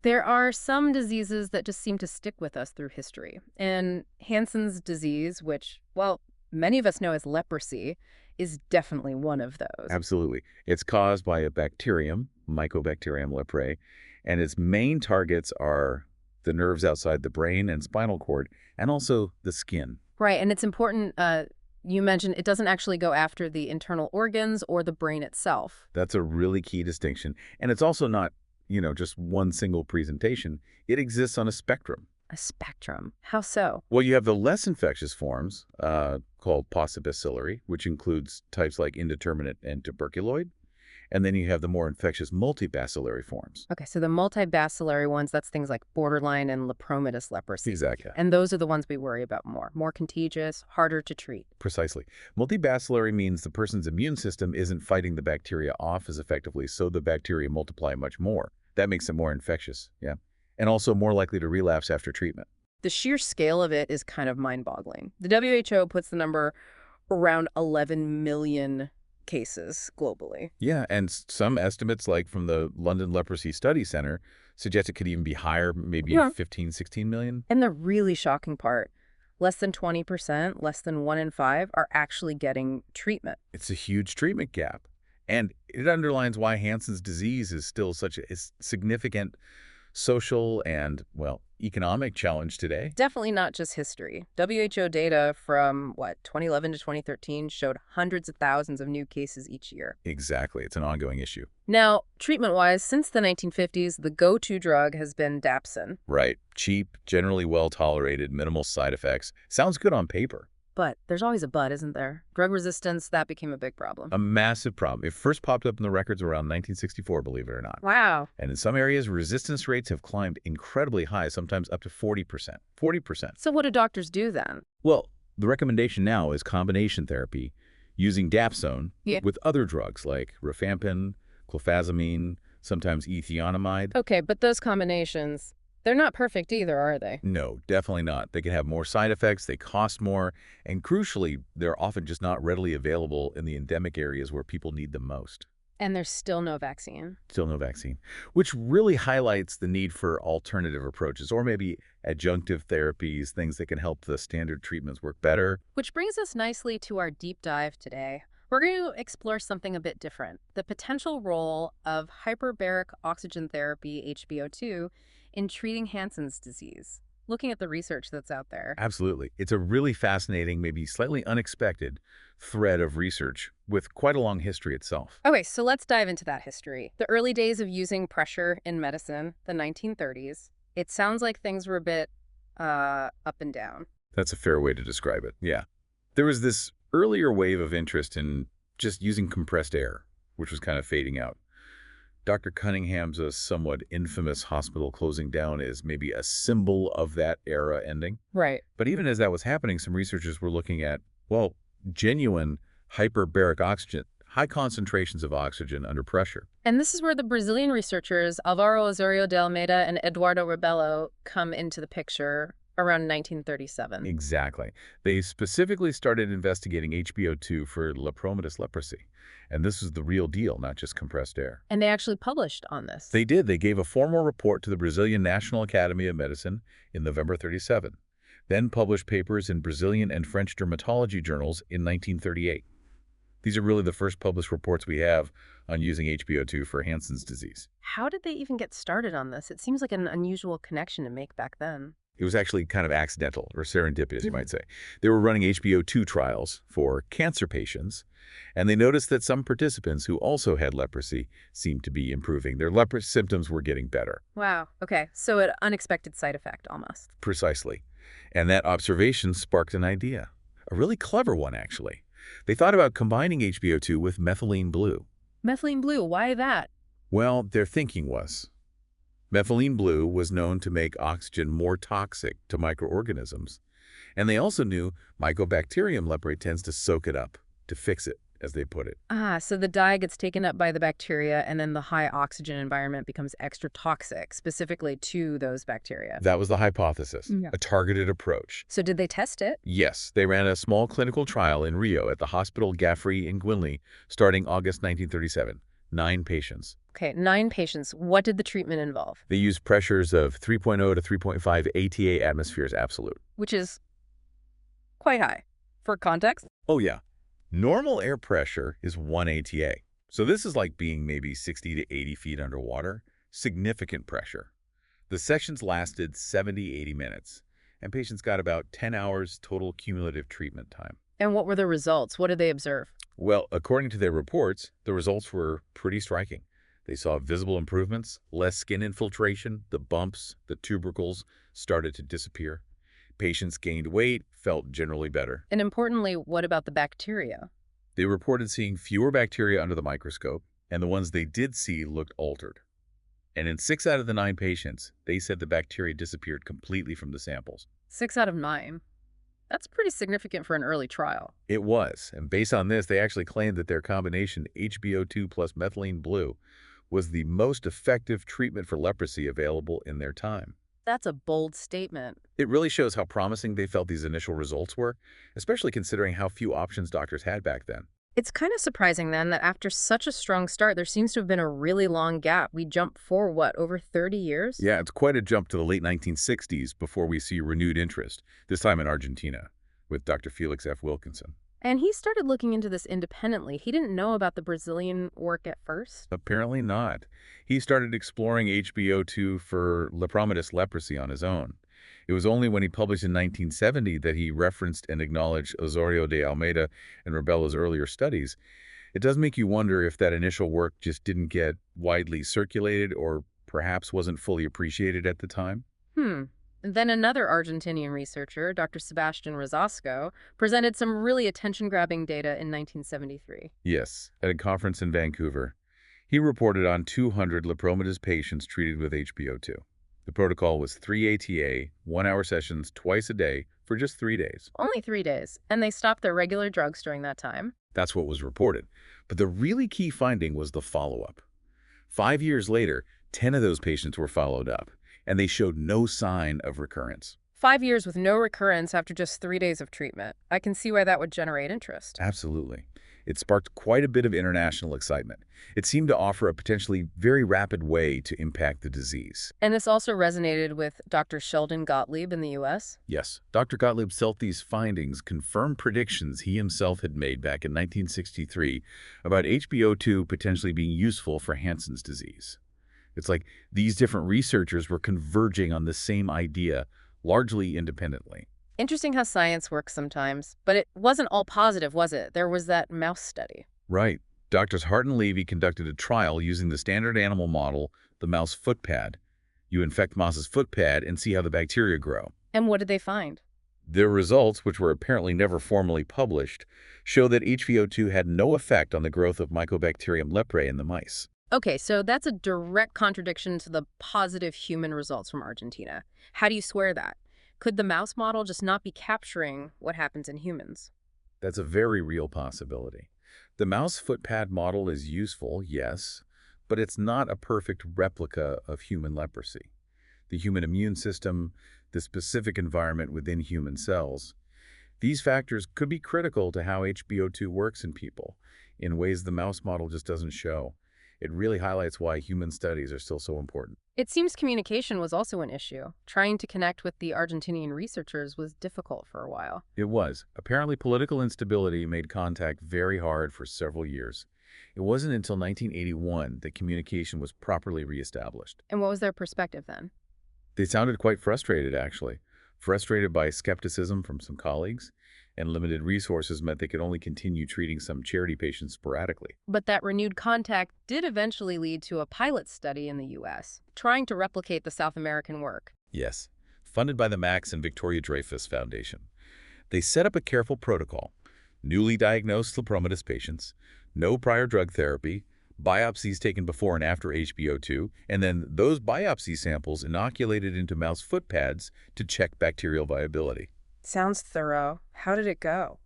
There are some diseases that just seem to stick with us through history. And Hansen's disease, which, well, many of us know as leprosy, is definitely one of those. Absolutely. It's caused by a bacterium, Mycobacterium leprae, and its main targets are the nerves outside the brain and spinal cord, and also the skin. Right, and it's important, you mentioned it doesn't actually go after the internal organs or the brain itself. That's a really key distinction. And it's also not, just one single presentation. It exists on a spectrum. A spectrum. How so? Well, you have the less infectious forms, called possibacillary, which includes types like indeterminate and tuberculoid. And then you have the more infectious multibacillary forms. Okay, so the multibacillary ones, that's things like borderline and lepromatous leprosy. Exactly. And those are the ones we worry about more. More contagious, harder to treat. Precisely. Multibacillary means the person's immune system isn't fighting the bacteria off as effectively, so the bacteria multiply much more. That makes it more infectious, yeah. And also more likely to relapse after treatment. The sheer scale of it is kind of mind-boggling. The WHO puts the number around 11 million cases globally. Yeah, and some estimates, like from the London Leprosy Study Center, suggest it could even be higher, maybe Yeah. 15, 16 million. And the really shocking part, less than 20%, less than 1 in 5 are actually getting treatment. It's a huge treatment gap. And it underlines why Hansen's disease is still such a significant social and, well, economic challenge today. Definitely not just history. WHO data from, 2011 to 2013 showed hundreds of thousands of new cases each year. Exactly. It's an ongoing issue. Now, treatment-wise, since the 1950s, the go-to drug has been dapsone. Right. Cheap, generally well-tolerated, minimal side effects. Sounds good on paper. But there's always a but, isn't there? Drug resistance, that became a big problem. A massive problem. It first popped up in the records around 1964, believe it or not. Wow. And in some areas, resistance rates have climbed incredibly high, sometimes up to 40%. 40%. So what do doctors do then? Well, the recommendation now is combination therapy using dapsone with other drugs like rifampin, clofazimine, sometimes ethionamide. Okay, but those combinations, they're not perfect either, are they? No, definitely not. They can have more side effects, they cost more, and crucially, they're often just not readily available in the endemic areas where people need them most. And there's still no vaccine. Still no vaccine, which really highlights the need for alternative approaches or maybe adjunctive therapies, things that can help the standard treatments work better. Which brings us nicely to our deep dive today. We're going to explore something a bit different, the potential role of hyperbaric oxygen therapy, HbO2, in treating Hansen's disease, looking at the research that's out there. Absolutely. It's a really fascinating, maybe slightly unexpected thread of research with quite a long history itself. Okay, so let's dive into that history. The early days of using pressure in medicine, the 1930s, it sounds like things were a bit up and down. That's a fair way to describe it, yeah. There was this earlier wave of interest in just using compressed air, which was kind of fading out. Dr. Cunningham's somewhat infamous hospital closing down is maybe a symbol of that era ending. Right. But even as that was happening, some researchers were looking at, well, genuine hyperbaric oxygen, high concentrations of oxygen under pressure. And this is where the Brazilian researchers Álvaro Osorio de Almeida and Eduardo Robello come into the picture around 1937. Exactly. They specifically started investigating HbO2 for lepromatous leprosy. And this was the real deal, not just compressed air. And they actually published on this. They did. They gave a formal report to the Brazilian National Academy of Medicine in November 37, then published papers in Brazilian and French dermatology journals in 1938. These are really the first published reports we have on using HbO2 for Hansen's disease. How did they even get started on this? It seems like an unusual connection to make back then. It was actually kind of accidental or serendipitous, you might say. They were running HbO2 trials for cancer patients, and they noticed that some participants who also had leprosy seemed to be improving. Their leprosy symptoms were getting better. Wow. Okay. So an unexpected side effect almost. Precisely. And that observation sparked an idea. A really clever one, actually. They thought about combining HbO2 with methylene blue. Methylene blue, why that? Well, their thinking was, methylene blue was known to make oxygen more toxic to microorganisms. And they also knew Mycobacterium leprae tends to soak it up, to fix it, as they put it. Ah, so the dye gets taken up by the bacteria and then the high oxygen environment becomes extra toxic, specifically to those bacteria. That was the hypothesis, Yeah. a targeted approach. So did they test it? Yes, they ran a small clinical trial in Rio at the Hospital Gaffrey in Gwynley starting August 1937. 9 patients. Okay, 9 patients. What did the treatment involve? They used pressures of 3.0 to 3.5 ATA atmospheres absolute. Which is quite high. For context? Oh, yeah. Normal air pressure is 1 ATA. So this is like being maybe 60 to 80 feet underwater. Significant pressure. The sessions lasted 70-80 minutes, and patients got about 10 hours total cumulative treatment time. And what were the results? What did they observe? Well, according to their reports, the results were pretty striking. They saw visible improvements, less skin infiltration, the bumps, the tubercles started to disappear. Patients gained weight, felt generally better. And importantly, what about the bacteria? They reported seeing fewer bacteria under the microscope, and the ones they did see looked altered. And in 6 out of the 9 patients, they said the bacteria disappeared completely from the samples. 6 out of 9. That's pretty significant for an early trial. It was, and based on this, they actually claimed that their combination HBO2 plus methylene blue was the most effective treatment for leprosy available in their time. That's a bold statement. It really shows how promising they felt these initial results were, especially considering how few options doctors had back then. It's kind of surprising then that after such a strong start, there seems to have been a really long gap. We jumped for what, over 30 years? Yeah, it's quite a jump to the late 1960s before we see renewed interest, this time in Argentina, with Dr. Felix F. Wilkinson. And he started looking into this independently. He didn't know about the Brazilian work at first. Apparently not. He started exploring HBO2 for Lepromatous leprosy on his own. It was only when he published in 1970 that he referenced and acknowledged Osorio de Almeida and Robello's earlier studies. It does make you wonder if that initial work just didn't get widely circulated or perhaps wasn't fully appreciated at the time. Then another Argentinian researcher, Dr. Sebastian Rosasco, presented some really attention-grabbing data in 1973. Yes, at a conference in Vancouver. He reported on 200 Lepromatous patients treated with HBO2. The protocol was 3 ATA, 1-hour sessions twice a day for just 3 days. Only 3 days, and they stopped their regular drugs during that time. That's what was reported. But the really key finding was the follow-up. 5 years later, 10 of those patients were followed up, and they showed no sign of recurrence. 5 years with no recurrence after just 3 days of treatment. I can see why that would generate interest. Absolutely. It sparked quite a bit of international excitement. It seemed to offer a potentially very rapid way to impact the disease. And this also resonated with Dr. Sheldon Gottlieb in the U.S.? Yes, Dr. Gottlieb felt these findings confirmed predictions he himself had made back in 1963 about HBO2 potentially being useful for Hansen's disease. It's like these different researchers were converging on the same idea, largely independently. Interesting how science works sometimes. But it wasn't all positive, was it? There was that mouse study. Right. Doctors Hart and Levy conducted a trial using the standard animal model, the mouse footpad. You infect mouse's footpad and see how the bacteria grow. And what did they find? Their results, which were apparently never formally published, show that HBO2 had no effect on the growth of Mycobacterium leprae in the mice. Okay, so that's a direct contradiction to the positive human results from Argentina. How do you square that? Could the mouse model just not be capturing what happens in humans? That's a very real possibility. The mouse footpad model is useful, yes, but it's not a perfect replica of human leprosy. The human immune system, the specific environment within human cells, these factors could be critical to how HBO2 works in people in ways the mouse model just doesn't show. It really highlights why human studies are still so important. It seems communication was also an issue. Trying to connect with the Argentinian researchers was difficult for a while. It was. Apparently, political instability made contact very hard for several years. It wasn't until 1981 that communication was properly reestablished. And what was their perspective then? They sounded quite frustrated, actually. Frustrated by skepticism from some colleagues, and limited resources meant they could only continue treating some charity patients sporadically. But that renewed contact did eventually lead to a pilot study in the U.S., trying to replicate the South American work. Yes, funded by the Max and Victoria Dreyfus Foundation. They set up a careful protocol. Newly diagnosed Lepromatous patients, no prior drug therapy, biopsies taken before and after HBO2, and then those biopsy samples inoculated into mouse footpads to check bacterial viability. Sounds thorough. How did it go?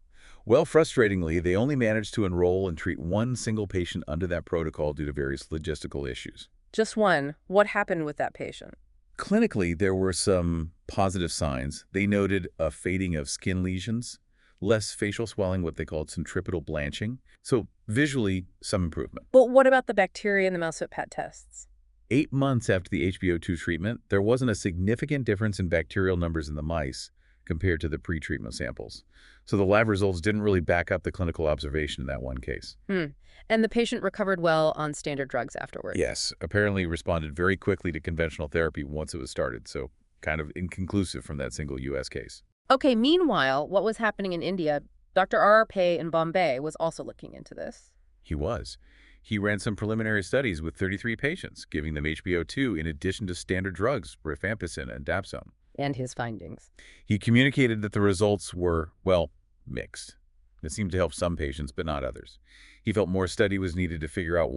Well, frustratingly, they only managed to enroll and treat one single patient under that protocol due to various logistical issues. Just one. What happened with that patient? Clinically, there were some positive signs. They noted a fading of skin lesions, less facial swelling, what they called centripetal blanching. So visually, some improvement. But what about the bacteria in the mouse pad tests? 8 months after the HBO2 treatment, there wasn't a significant difference in bacterial numbers in the mice compared to the pre-treatment samples. So the lab results didn't really back up the clinical observation in that one case. Hmm. And the patient recovered well on standard drugs afterward. Yes, apparently responded very quickly to conventional therapy once it was started, so kind of inconclusive from that single U.S. case. Okay, meanwhile, what was happening in India? Dr. R. Pei in Bombay was also looking into this. He was. He ran some preliminary studies with 33 patients, giving them HBO2 in addition to standard drugs, rifampicin and dapsone. And his findings. He communicated that the results were, well, mixed. It seemed to help some patients, but not others. He felt more study was needed to figure out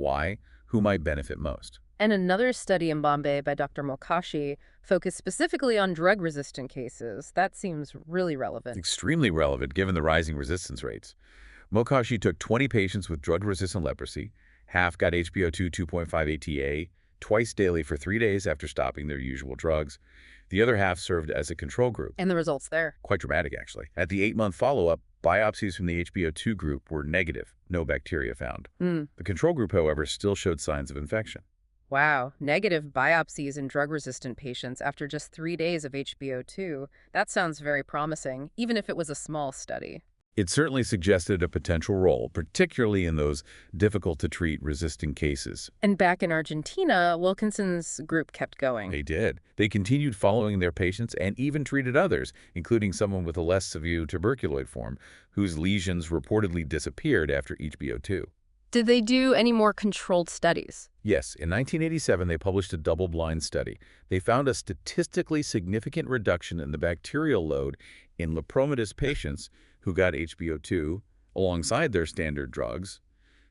who might benefit most. And another study in Bombay by Dr. Mokashi focused specifically on drug-resistant cases. That seems really relevant. Extremely relevant given the rising resistance rates. Mokashi took 20 patients with drug-resistant leprosy. Half got HBO2 2.5 ATA twice daily for 3 days after stopping their usual drugs. The other half served as a control group. And the results there? Quite dramatic, actually. At the 8-month follow-up, biopsies from the HBO2 group were negative, no bacteria found. The control group, however, still showed signs of infection. Wow, negative biopsies in drug-resistant patients after just 3 days of HBO2. That sounds very promising, even if it was a small study. It certainly suggested a potential role, particularly in those difficult-to-treat resistant cases. And back in Argentina, Wilkinson's group kept going. They did. They continued following their patients and even treated others, including someone with a less severe tuberculoid form, whose lesions reportedly disappeared after HBO2. Did they do any more controlled studies? Yes, in 1987, they published a double-blind study. They found a statistically significant reduction in the bacterial load in lepromatous patients who got HBO2 alongside their standard drugs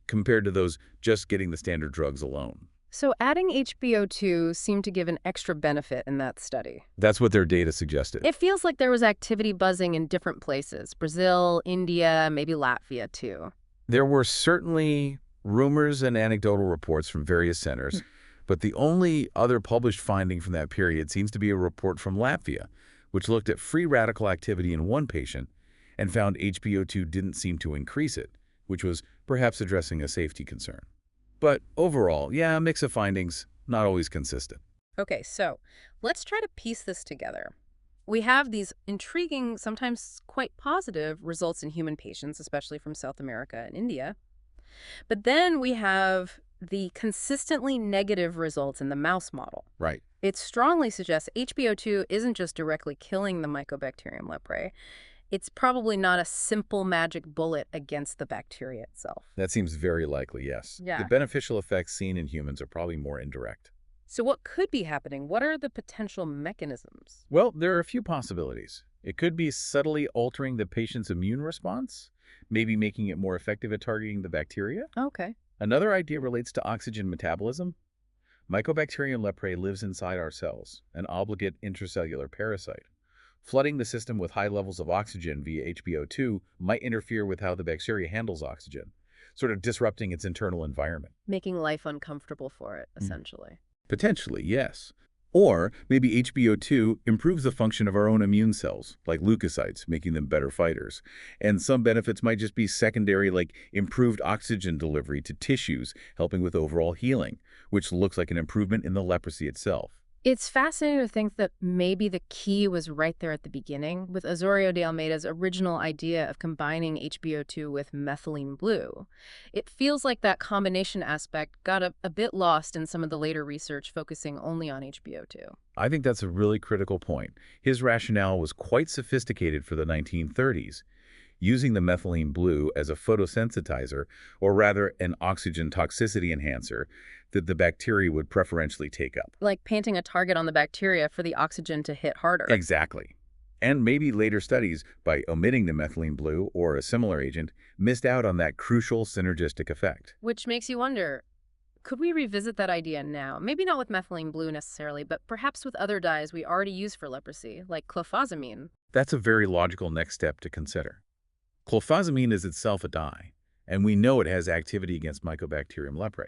compared to those just getting the standard drugs alone. So adding HBO2 seemed to give an extra benefit in that study. That's what their data suggested. It feels like there was activity buzzing in different places. Brazil, India, maybe Latvia too. There were certainly rumors and anecdotal reports from various centers, but the only other published finding from that period seems to be a report from Latvia, which looked at free radical activity in one patient and found HBO2 didn't seem to increase it, which was perhaps addressing a safety concern. But overall, yeah, a mix of findings, not always consistent. Okay, so let's try to piece this together. We have these intriguing, sometimes quite positive results in human patients, especially from South America and India. But then we have the consistently negative results in the mouse model. Right. It strongly suggests HBO2 isn't just directly killing the Mycobacterium leprae. It's probably not a simple magic bullet against the bacteria itself. That seems very likely, yes. Yeah. The beneficial effects seen in humans are probably more indirect. So what could be happening? What are the potential mechanisms? Well, there are a few possibilities. It could be subtly altering the patient's immune response, maybe making it more effective at targeting the bacteria. Okay. Another idea relates to oxygen metabolism. Mycobacterium leprae lives inside our cells, an obligate intracellular parasite. Flooding the system with high levels of oxygen via HBO2 might interfere with how the bacteria handles oxygen, sort of disrupting its internal environment. Making life uncomfortable for it, essentially. Potentially, yes. Or maybe HBO2 improves the function of our own immune cells, like leukocytes, making them better fighters. And some benefits might just be secondary, like improved oxygen delivery to tissues, helping with overall healing, which looks like an improvement in the leprosy itself. It's fascinating to think that maybe the key was right there at the beginning, with Osorio de Almeida's original idea of combining HBO2 with methylene blue. It feels like that combination aspect got a bit lost in some of the later research focusing only on HBO2. I think that's a really critical point. His rationale was quite sophisticated for the 1930s, using the methylene blue as a photosensitizer, or rather an oxygen toxicity enhancer, that the bacteria would preferentially take up. Like painting a target on the bacteria for the oxygen to hit harder. Exactly. And maybe later studies, by omitting the methylene blue or a similar agent, missed out on that crucial synergistic effect. Which makes you wonder, could we revisit that idea now? Maybe not with methylene blue necessarily, but perhaps with other dyes we already use for leprosy, like clofazimine. That's a very logical next step to consider. Clofazimine is itself a dye, and we know it has activity against Mycobacterium leprae.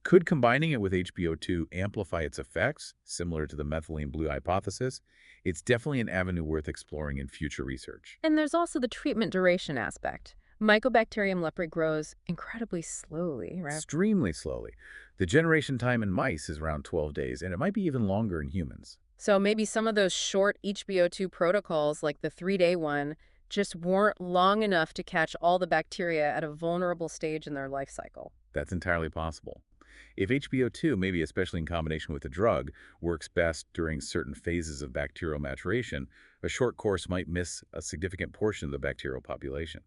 Could combining it with HBO2 amplify its effects, similar to the methylene blue hypothesis? It's definitely an avenue worth exploring in future research. And there's also the treatment duration aspect. Mycobacterium leprae grows incredibly slowly, right? Extremely slowly. The generation time in mice is around 12 days, and it might be even longer in humans. So maybe some of those short HBO2 protocols, like the 3-day one, just weren't long enough to catch all the bacteria at a vulnerable stage in their life cycle. That's entirely possible. If HBO2, maybe especially in combination with a drug, works best during certain phases of bacterial maturation, a short course might miss a significant portion of the bacterial population.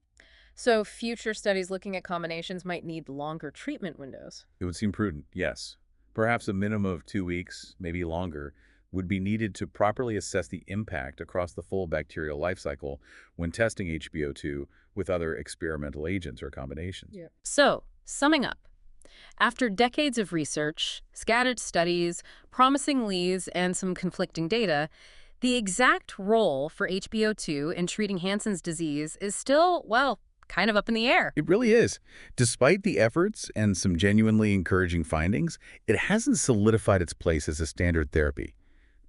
So future studies looking at combinations might need longer treatment windows. It would seem prudent, yes. Perhaps a minimum of 2 weeks, maybe longer, would be needed to properly assess the impact across the full bacterial life cycle when testing HBO2 with other experimental agents or combinations. Yeah. So, summing up, after decades of research, scattered studies, promising leads, and some conflicting data, the exact role for HBO2 in treating Hansen's disease is still, well, kind of up in the air. It really is. Despite the efforts and some genuinely encouraging findings, it hasn't solidified its place as a standard therapy.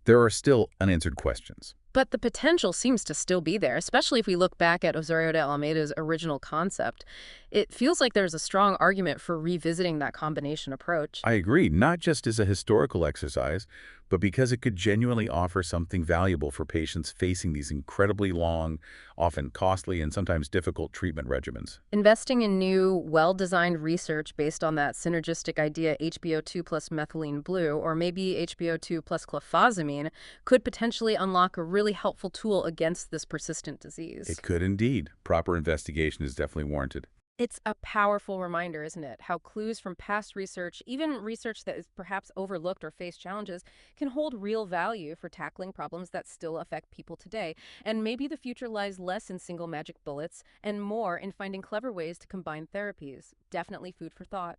There are still unanswered questions. But the potential seems to still be there, especially if we look back at Osorio de Almeida's original concept. It feels like there's a strong argument for revisiting that combination approach. I agree, not just as a historical exercise, but because it could genuinely offer something valuable for patients facing these incredibly long, often costly, and sometimes difficult treatment regimens. Investing in new, well-designed research based on that synergistic idea HBO2 plus methylene blue, or maybe HBO2 plus clofazimine, could potentially unlock a really helpful tool against this persistent disease. It could indeed. Proper investigation is definitely warranted. It's a powerful reminder, isn't it? How clues from past research, even research that is perhaps overlooked or faced challenges, can hold real value for tackling problems that still affect people today. And maybe the future lies less in single magic bullets and more in finding clever ways to combine therapies. Definitely food for thought.